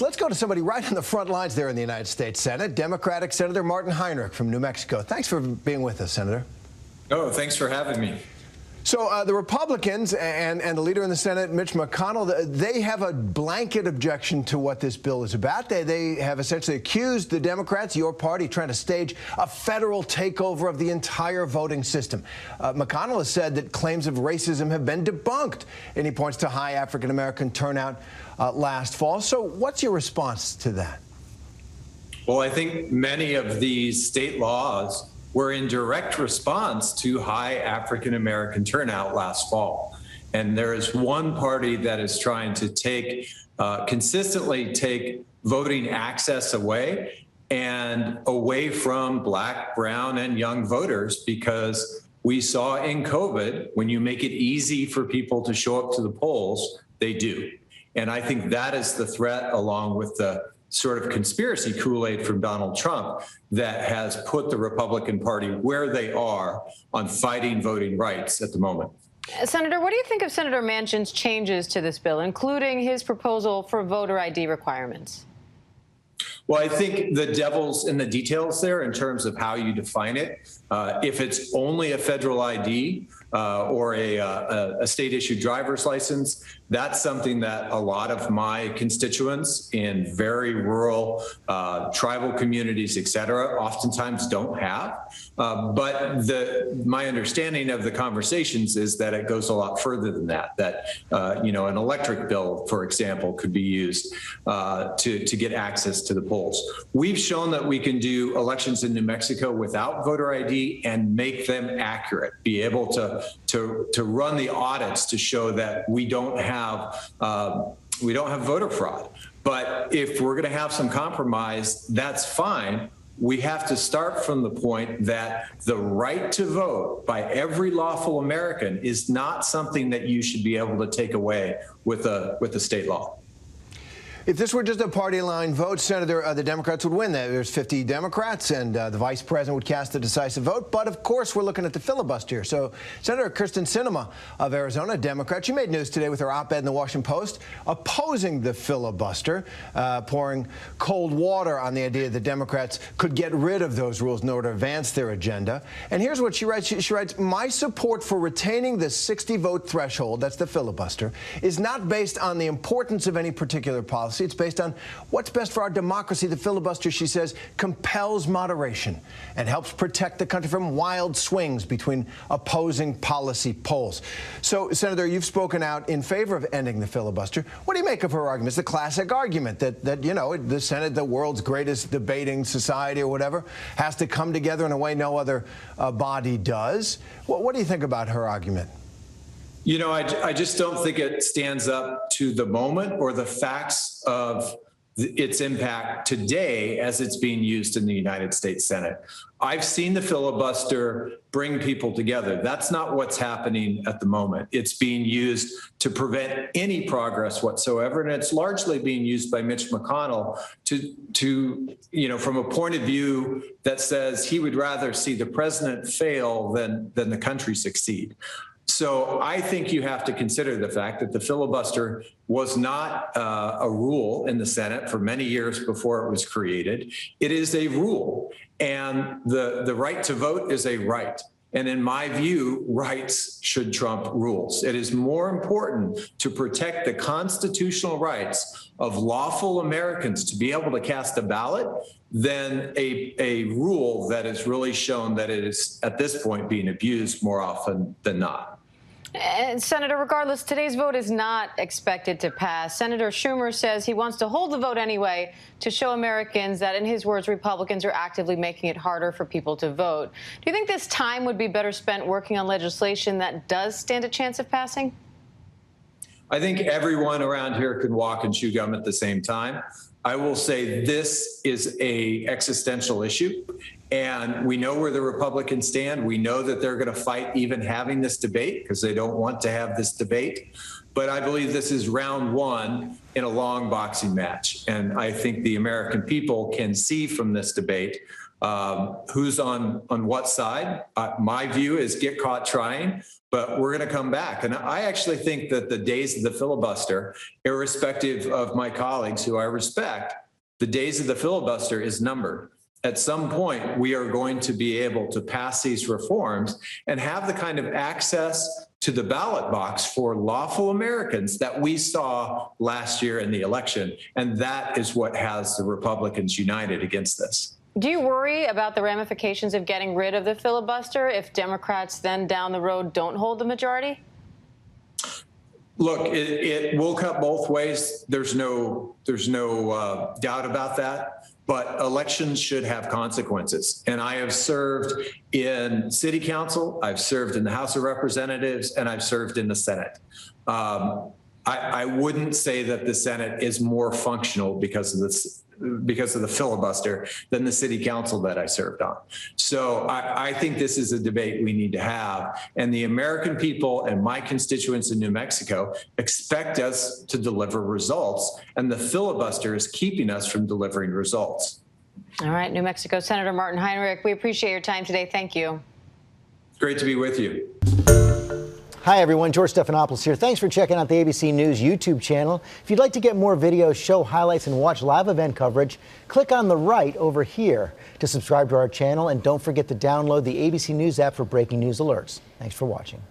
Let's go to somebody right on the front lines there in the United States Senate, Democratic Senator Martin Heinrich from New Mexico. Thanks for being with us, Senator. Oh, thanks for having me. So the Republicans and the leader in the Senate, Mitch McConnell, they have a blanket objection to what this bill is about. They have essentially accused the Democrats, your party, trying to stage a federal takeover of the entire voting system. McConnell has said that claims of racism have been debunked, and he points to high African-American turnout last fall. So what's your response to that? Well, I think many of these state laws were in direct response to high African-American turnout last fall. And there is one party that is trying to consistently take voting access away from Black, brown, and young voters, because we saw in COVID, when you make it easy for people to show up to the polls, they do. And I think that is the threat, along with the sort of conspiracy Kool-Aid from Donald Trump, that has put the Republican Party where they are on fighting voting rights at the moment. Senator, what do you think of Senator Manchin's changes to this bill, including his proposal for voter ID requirements? Well, I think the devil's in the details there in terms of how you define it. If it's only a federal ID or a state-issued driver's license, that's something that a lot of my constituents in very rural tribal communities, et cetera, oftentimes don't have. But my understanding of the conversations is that it goes a lot further than that, an electric bill, for example, could be used to get access to the polls. We've shown that we can do elections in New Mexico without voter ID and make them accurate, be able to run the audits to show that we don't have voter fraud. But if we're going to have some compromise, that's fine. We have to start from the point that the right to vote by every lawful American is not something that you should be able to take away with a state law. If this were just a party line vote, Senator, the Democrats would win. There's 50 Democrats, and the vice president would cast a decisive vote. But, of course, we're looking at the filibuster here. So Senator Sinema of Arizona, Democrat, she made news today with her op-ed in the Washington Post opposing the filibuster, pouring cold water on the idea that Democrats could get rid of those rules in order to advance their agenda. And here's what she writes. She writes, "My support for retaining the 60-vote threshold," that's the filibuster, "is not based on the importance of any particular policy. It's based on what's best for our democracy. The filibuster," she says, "compels moderation and helps protect the country from wild swings between opposing policy poles." So, Senator, you've spoken out in favor of ending the filibuster. What do you make of her argument? It's the classic argument that the Senate, the world's greatest debating society or whatever, has to come together in a way no other body does. What do you think about her argument? You know, I just don't think it stands up to the moment or the facts of its impact today as it's being used in the United States Senate. I've seen the filibuster bring people together. That's not what's happening at the moment. It's being used to prevent any progress whatsoever, and it's largely being used by Mitch McConnell to from a point of view that says he would rather see the president fail than the country succeed. So I think you have to consider the fact that the filibuster was not a rule in the Senate for many years before it was created. It is a rule, and the right to vote is a right. And in my view, rights should trump rules. It is more important to protect the constitutional rights of lawful Americans to be able to cast a ballot than a rule that has really shown that it is, at this point, being abused more often than not. And Senator, regardless, today's vote is not expected to pass. Senator Schumer says he wants to hold the vote anyway to show Americans that, in his words, Republicans are actively making it harder for people to vote. Do you think this time would be better spent working on legislation that does stand a chance of passing? I think everyone around here could walk and chew gum at the same time. I will say this is an existential issue, and we know where the Republicans stand. We know that they're going to fight even having this debate because they don't want to have this debate. But I believe this is round one in a long boxing match. And I think the American people can see from this debate who's on what side. My view is get caught trying, but we're going to come back. And I actually think that the days of the filibuster, irrespective of my colleagues who I respect, the days of the filibuster is numbered. At some point, we are going to be able to pass these reforms and have the kind of access to the ballot box for lawful Americans that we saw last year in the election. And that is what has the Republicans united against this. Do you worry about the ramifications of getting rid of the filibuster if Democrats then down the road don't hold the majority? Look, it will cut both ways. There's no doubt about that. But elections should have consequences. And I have served in city council, I've served in the House of Representatives, and I've served in the Senate. I wouldn't say that the Senate is more functional because of the filibuster than the city council that I served on. So I think this is a debate we need to have. And the American people and my constituents in New Mexico expect us to deliver results. And the filibuster is keeping us from delivering results. All right, New Mexico Senator Martin Heinrich, we appreciate your time today. Thank you. Great to be with you. Hi, everyone. George Stephanopoulos here. Thanks for checking out the ABC News YouTube channel. If you'd like to get more videos, show highlights, and watch live event coverage, click on the right over here to subscribe to our channel. And don't forget to download the ABC News app for breaking news alerts. Thanks for watching.